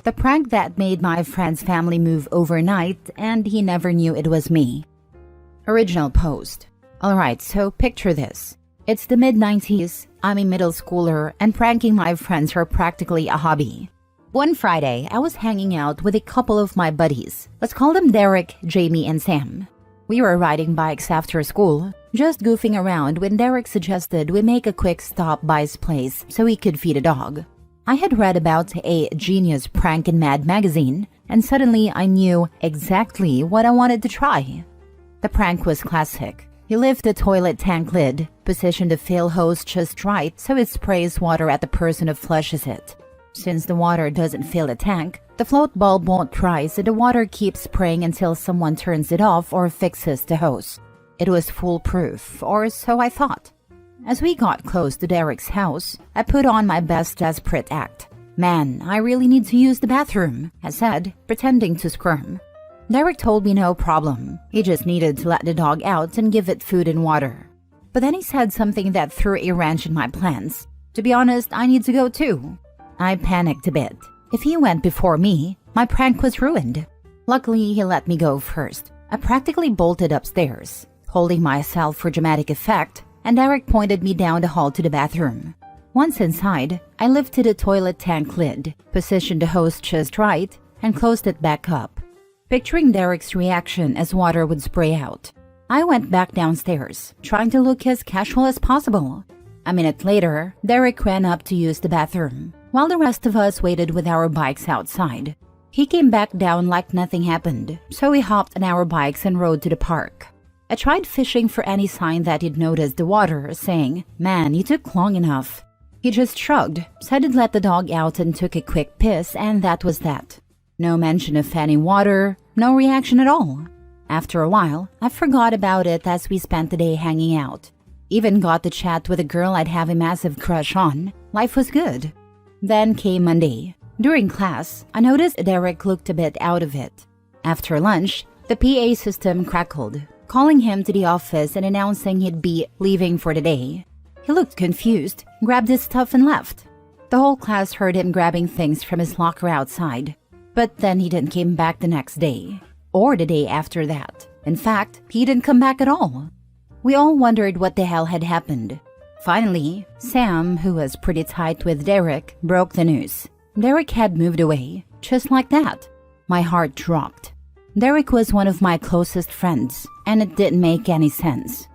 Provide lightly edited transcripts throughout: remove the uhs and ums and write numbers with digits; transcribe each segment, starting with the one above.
The prank that made my friend's family move overnight and he never knew it was me. Original post. Alright, so picture this. It's the mid-90s, I'm a middle schooler, and pranking my friends are practically a hobby. One Friday, I was hanging out with a couple of my buddies. Let's call them Derek, Jamie, and Sam. We were riding bikes after school, just goofing around when Derek suggested we make a quick stop by his place so he could feed a dog. I had read about a genius prank in Mad magazine, and suddenly I knew exactly what I wanted to try. The prank was classic. You lift the toilet tank lid, position the fill hose just right so it sprays water at the person who flushes it. Since the water doesn't fill the tank, the float bulb won't rise so the water keeps spraying until someone turns it off or fixes the hose. It was foolproof, or so I thought. As we got close to Derek's house, I put on my best desperate act. "Man, I really need to use the bathroom," I said, pretending to squirm. Derek told me no problem. He just needed to let the dog out and give it food and water. But then he said something that threw a wrench in my plans. To be honest, I need to go too. I panicked a bit. If he went before me, my prank was ruined. Luckily, he let me go first. I practically bolted upstairs, holding myself for dramatic effect, and Derek pointed me down the hall to the bathroom. Once inside, I lifted the toilet tank lid, positioned the hose just right, and closed it back up, picturing Derek's reaction as water would spray out. I went back downstairs, trying to look as casual as possible. A minute later, Derek ran up to use the bathroom, while the rest of us waited with our bikes outside. He came back down like nothing happened, so we hopped on our bikes and rode to the park. I tried fishing for any sign that he'd noticed the water, saying, "Man, you took long enough." He just shrugged, said he'd let the dog out and took a quick piss, and that was that. No mention of any water, no reaction at all. After a while, I forgot about it as we spent the day hanging out. Even got to chat with a girl I'd have a massive crush on. Life was good. Then came Monday. During class, I noticed Derek looked a bit out of it. After lunch, the PA system crackled, calling him to the office and announcing he'd be leaving for the day. He looked confused, grabbed his stuff and left. The whole class heard him grabbing things from his locker outside. But then he didn't come back the next day, or the day after that. In fact, he didn't come back at all. We all wondered what the hell had happened. Finally, Sam, who was pretty tight with Derek, broke the news. Derek had moved away, just like that. My heart dropped. Derek was one of my closest friends, and it didn't make any sense.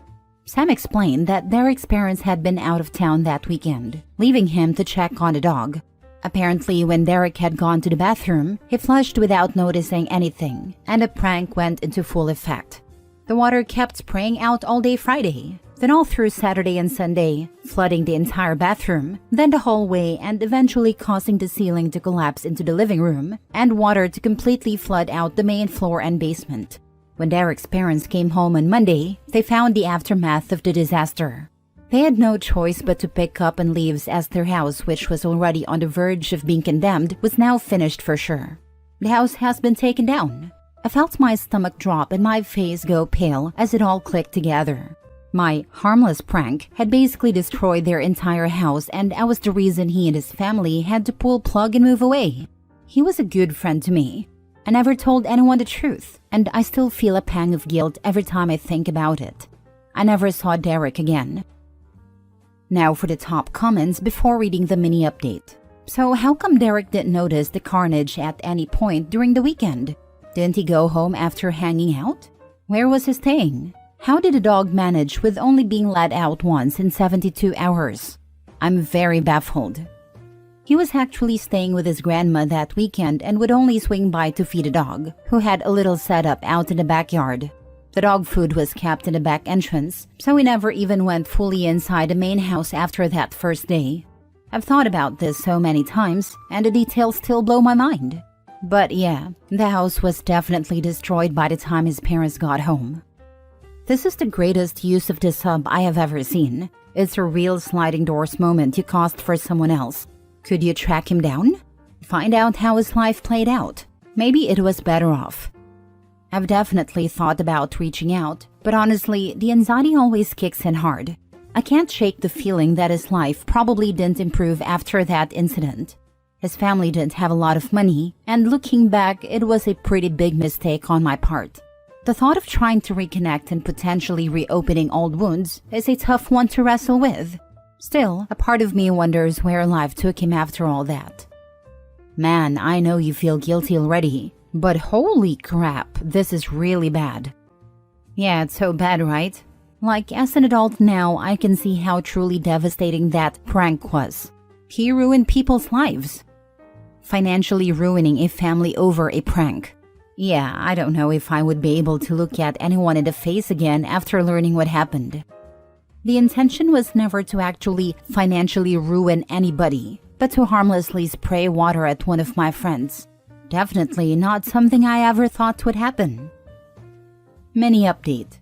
Sam explained that Derek's parents had been out of town that weekend, leaving him to check on the dog. Apparently, when Derek had gone to the bathroom, he flushed without noticing anything, and the prank went into full effect. The water kept spraying out all day Friday, then all through Saturday and Sunday, flooding the entire bathroom, then the hallway, and eventually causing the ceiling to collapse into the living room, and water to completely flood out the main floor and basement. When Derek's parents came home on Monday, they found the aftermath of the disaster. They had no choice but to pick up and leave, as their house, which was already on the verge of being condemned, was now finished for sure. The house has been taken down. I felt my stomach drop and my face go pale as it all clicked together. My harmless prank had basically destroyed their entire house, and I was the reason he and his family had to pull plug and move away. He was a good friend to me. I never told anyone the truth, and I still feel a pang of guilt every time I think about it. I never saw Derek again. Now for the top comments before reading the mini update. So how come Derek didn't notice the carnage at any point during the weekend? Didn't he go home after hanging out? Where was he staying? How did the dog manage with only being let out once in 72 hours? I'm very baffled. He was actually staying with his grandma that weekend and would only swing by to feed a dog, who had a little setup out in the backyard. The dog food was kept in the back entrance, so we never even went fully inside the main house after that first day. I've thought about this so many times, and the details still blow my mind. But yeah, the house was definitely destroyed by the time his parents got home. This is the greatest use of this sub I have ever seen. It's a real sliding doors moment you caused for someone else. Could you track him down? Find out how his life played out. Maybe it was better off. I've definitely thought about reaching out, but honestly, the anxiety always kicks in hard. I can't shake the feeling that his life probably didn't improve after that incident. His family didn't have a lot of money, and looking back, it was a pretty big mistake on my part. The thought of trying to reconnect and potentially reopening old wounds is a tough one to wrestle with. Still, a part of me wonders where life took him after all that. Man, I know you feel guilty already, but holy crap, this is really bad. Yeah, it's so bad, right? Like, as an adult now, I can see how truly devastating that prank was. He ruined people's lives. Financially ruining a family over a prank. Yeah, I don't know if I would be able to look at anyone in the face again after learning what happened. The intention was never to actually financially ruin anybody, but to harmlessly spray water at one of my friends. Definitely not something I ever thought would happen. Mini update.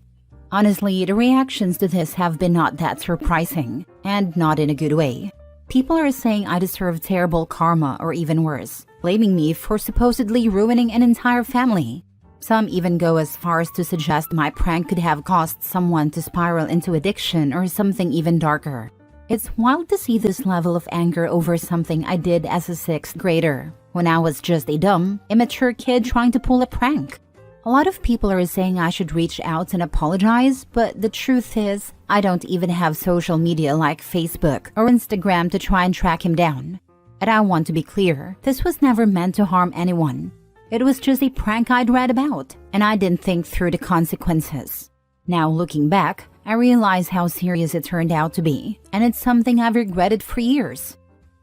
Honestly, the reactions to this have been not that surprising, and not in a good way. People are saying I deserve terrible karma or even worse, blaming me for supposedly ruining an entire family. Some even go as far as to suggest my prank could have caused someone to spiral into addiction or something even darker. It's wild to see this level of anger over something I did as a 6th grader, when I was just a dumb, immature kid trying to pull a prank. A lot of people are saying I should reach out and apologize, but the truth is, I don't even have social media like Facebook or Instagram to try and track him down. And I want to be clear, this was never meant to harm anyone. It was just a prank I'd read about, and I didn't think through the consequences. Now looking back, I realize how serious it turned out to be, and it's something I've regretted for years.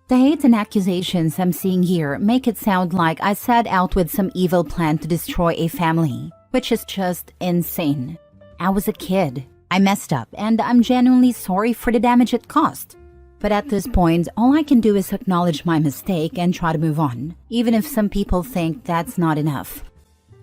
The hate and accusations I'm seeing here make it sound like I set out with some evil plan to destroy a family, which is just insane. I was a kid. I messed up, and I'm genuinely sorry for the damage it caused. But at this point, all I can do is acknowledge my mistake and try to move on, even if some people think that's not enough.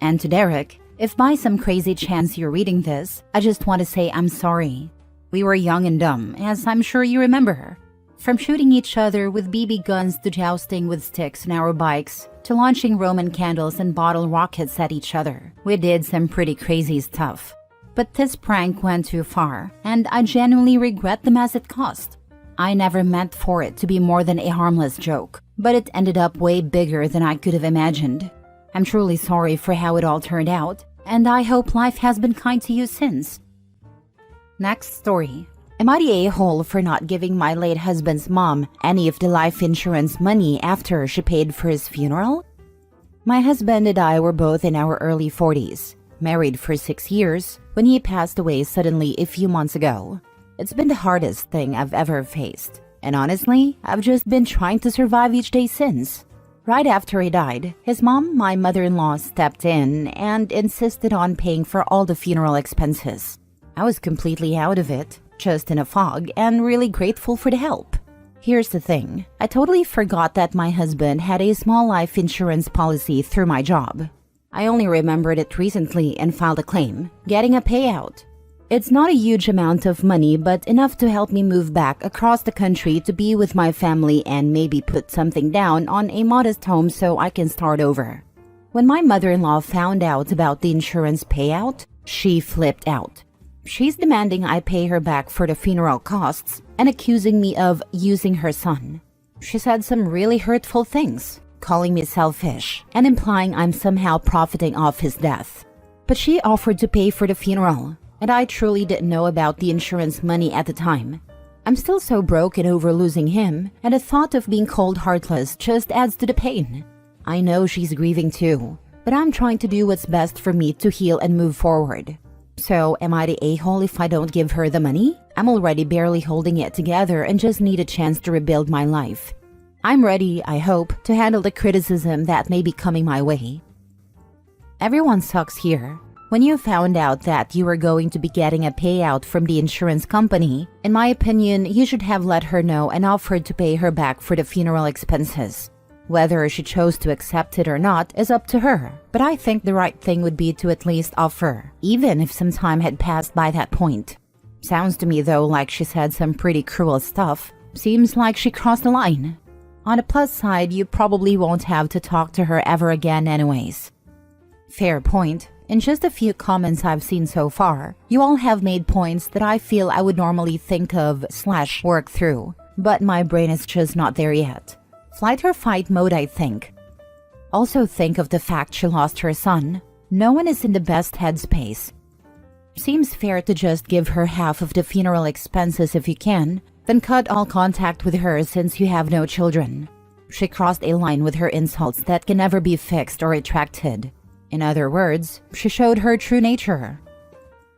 And to Derek, if by some crazy chance you're reading this, I just want to say I'm sorry. We were young and dumb, as I'm sure you remember. From shooting each other with BB guns to jousting with sticks in our bikes, to launching Roman candles and bottle rockets at each other, we did some pretty crazy stuff. But this prank went too far, and I genuinely regret the mess it caused. I never meant for it to be more than a harmless joke, but it ended up way bigger than I could have imagined. I'm truly sorry for how it all turned out, and I hope life has been kind to you since. Next story. Am I the a-hole for not giving my late husband's mom any of the life insurance money after she paid for his funeral? My husband and I were both in our early 40s, married for 6 years, when he passed away suddenly a few months ago. It's been the hardest thing I've ever faced, and honestly, I've just been trying to survive each day since. Right after he died, his mom, my mother-in-law, stepped in and insisted on paying for all the funeral expenses. I was completely out of it, just in a fog, and really grateful for the help. Here's the thing, I totally forgot that my husband had a small life insurance policy through my job. I only remembered it recently and filed a claim, getting a payout. It's not a huge amount of money, but enough to help me move back across the country to be with my family and maybe put something down on a modest home so I can start over. When my mother-in-law found out about the insurance payout, she flipped out. She's demanding I pay her back for the funeral costs and accusing me of using her son. She said some really hurtful things, calling me selfish and implying I'm somehow profiting off his death. But she offered to pay for the funeral, and I truly didn't know about the insurance money at the time. I'm still so broken over losing him, and the thought of being cold heartless just adds to the pain. I know she's grieving too, but I'm trying to do what's best for me to heal and move forward. So, am I the a-hole if I don't give her the money? I'm already barely holding it together and just need a chance to rebuild my life. I'm ready, I hope, to handle the criticism that may be coming my way. Everyone sucks here. When you found out that you were going to be getting a payout from the insurance company, in my opinion, you should have let her know and offered to pay her back for the funeral expenses. Whether she chose to accept it or not is up to her, but I think the right thing would be to at least offer, even if some time had passed by that point. Sounds to me though like she said some pretty cruel stuff. Seems like she crossed the line. On the plus side, you probably won't have to talk to her ever again anyways. Fair point. In just a few comments I've seen so far, you all have made points that I feel I would normally think of / work through, but my brain is just not there yet. Flight or fight mode, I think. Also think of the fact she lost her son. No one is in the best headspace. Seems fair to just give her half of the funeral expenses if you can, then cut all contact with her since you have no children. She crossed a line with her insults that can never be fixed or retracted. In other words, she showed her true nature.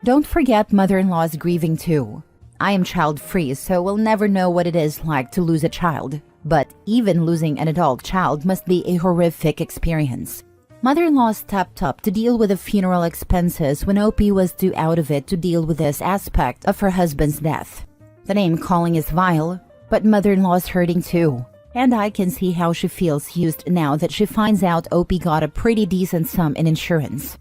Don't forget mother-in-law is grieving too. I am child-free, so we'll never know what it is like to lose a child. But even losing an adult child must be a horrific experience. Mother-in-law stepped up to deal with the funeral expenses when OP was too out of it to deal with this aspect of her husband's death. The name calling is vile, but mother-in-law is hurting too. And I can see how she feels used now that she finds out OP got a pretty decent sum in insurance.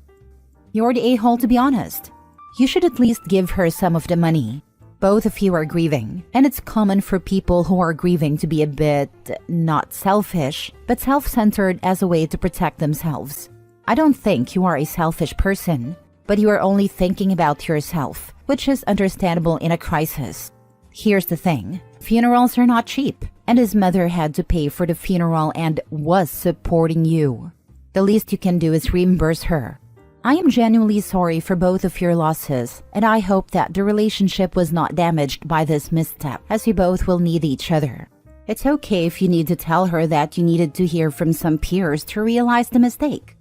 You're the a-hole, to be honest. You should at least give her some of the money. Both of you are grieving, and it's common for people who are grieving to be a bit, not selfish, but self-centered as a way to protect themselves. I don't think you are a selfish person, but you are only thinking about yourself, which is understandable in a crisis. Here's the thing, funerals are not cheap, and his mother had to pay for the funeral and was supporting you. The least you can do is reimburse her. I am genuinely sorry for both of your losses, and I hope that the relationship was not damaged by this misstep, as you both will need each other. It's okay if you need to tell her that you needed to hear from some peers to realize the mistake.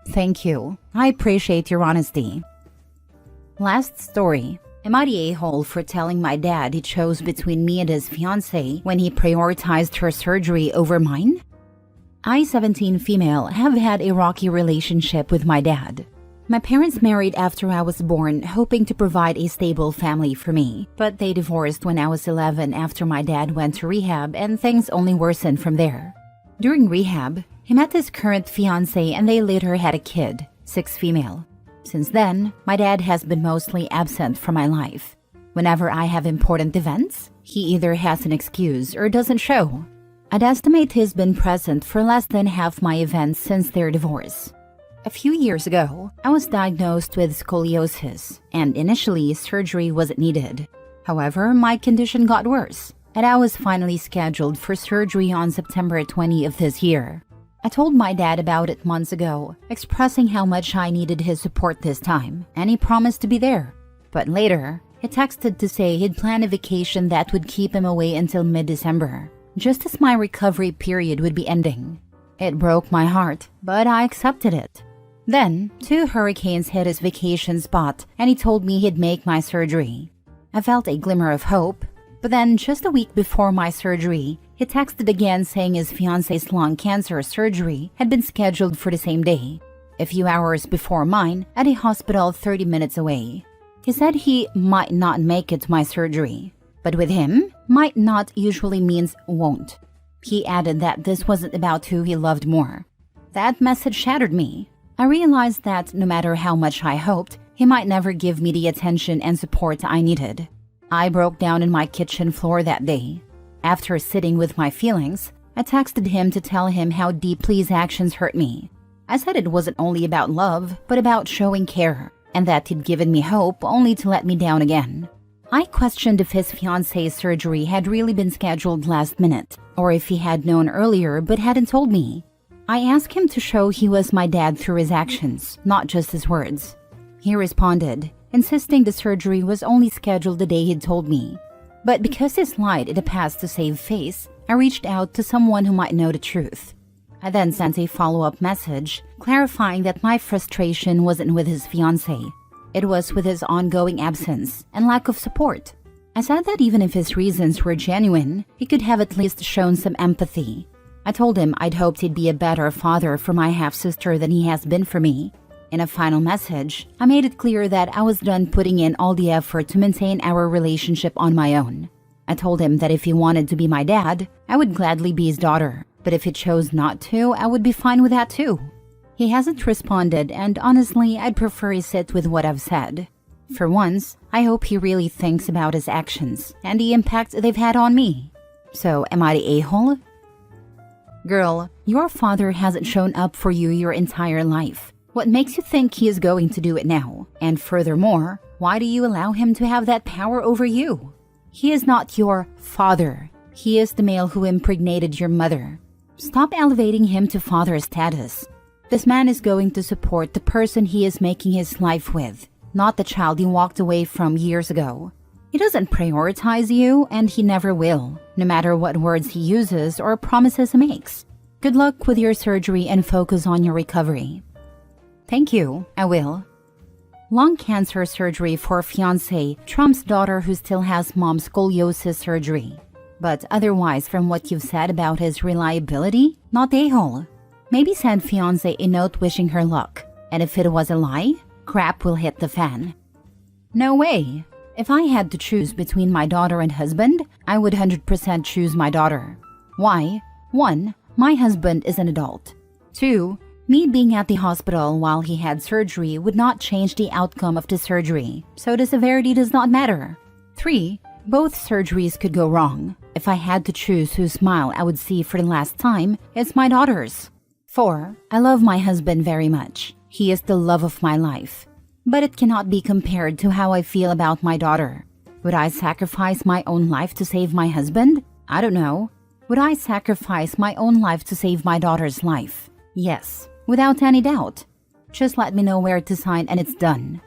Thank you. I appreciate your honesty. Last story. Am I the a-hole for telling my dad he chose between me and his fiancée when he prioritized her surgery over mine? I, 17 female, have had a rocky relationship with my dad. My parents married after I was born, hoping to provide a stable family for me, but they divorced when I was 11 after my dad went to rehab, and things only worsened from there. During rehab, he met his current fiancée and they later had a kid, 6 female. Since then, my dad has been mostly absent from my life. Whenever I have important events, he either has an excuse or doesn't show. I'd estimate he's been present for less than half my events since their divorce. A few years ago, I was diagnosed with scoliosis, and initially surgery wasn't needed. However, my condition got worse, and I was finally scheduled for surgery on September 20 of this year. I told my dad about it months ago, expressing how much I needed his support this time, and he promised to be there. But later, he texted to say he'd planned a vacation that would keep him away until mid-December, just as my recovery period would be ending. It broke my heart, but I accepted it. Then, 2 hurricanes hit his vacation spot, and he told me he'd make my surgery. I felt a glimmer of hope, but then just a week before my surgery, he texted again saying his fiancée's lung cancer surgery had been scheduled for the same day, a few hours before mine, at a hospital 30 minutes away. He said he might not make it to my surgery. But with him, might not usually means won't. He added that this wasn't about who he loved more. That message shattered me. I realized that no matter how much I hoped, he might never give me the attention and support I needed. I broke down in my kitchen floor that day. After sitting with my feelings, I texted him to tell him how deeply his actions hurt me. I said it wasn't only about love, but about showing care, and that he'd given me hope only to let me down again. I questioned if his fiancée's surgery had really been scheduled last minute, or if he had known earlier but hadn't told me. I asked him to show he was my dad through his actions, not just his words. He responded, insisting the surgery was only scheduled the day he'd told me. But because he lied in the past to save face, I reached out to someone who might know the truth. I then sent a follow-up message, clarifying that my frustration wasn't with his fiancée. It was with his ongoing absence and lack of support. I said that even if his reasons were genuine, he could have at least shown some empathy. I told him I'd hoped he'd be a better father for my half-sister than he has been for me. In a final message, I made it clear that I was done putting in all the effort to maintain our relationship on my own. I told him that if he wanted to be my dad, I would gladly be his daughter, but if he chose not to, I would be fine with that too. He hasn't responded, and honestly, I'd prefer he sit with what I've said. For once, I hope he really thinks about his actions and the impact they've had on me. So, am I the a-hole? Girl, your father hasn't shown up for you your entire life. What makes you think he is going to do it now? And furthermore, why do you allow him to have that power over you? He is not your father. He is the male who impregnated your mother. Stop elevating him to father status. This man is going to support the person he is making his life with, not the child he walked away from years ago. He doesn't prioritize you, and he never will, no matter what words he uses or promises he makes. Good luck with your surgery and focus on your recovery. Thank you, I will. Lung cancer surgery for fiancé trumps daughter who still has mom scoliosis surgery. But otherwise, from what you've said about his reliability, not a-hole. Maybe send fiancé a note wishing her luck. And if it was a lie, crap will hit the fan. No way. If I had to choose between my daughter and husband, I would 100% choose my daughter. Why? 1. My husband is an adult. 2. Me being at the hospital while he had surgery would not change the outcome of the surgery, so the severity does not matter. 3. Both surgeries could go wrong. If I had to choose whose smile I would see for the last time, it's my daughter's. 4. I love my husband very much. He is the love of my life. But it cannot be compared to how I feel about my daughter. Would I sacrifice my own life to save my husband? I don't know. Would I sacrifice my own life to save my daughter's life? Yes, without any doubt. Just let me know where to sign and it's done.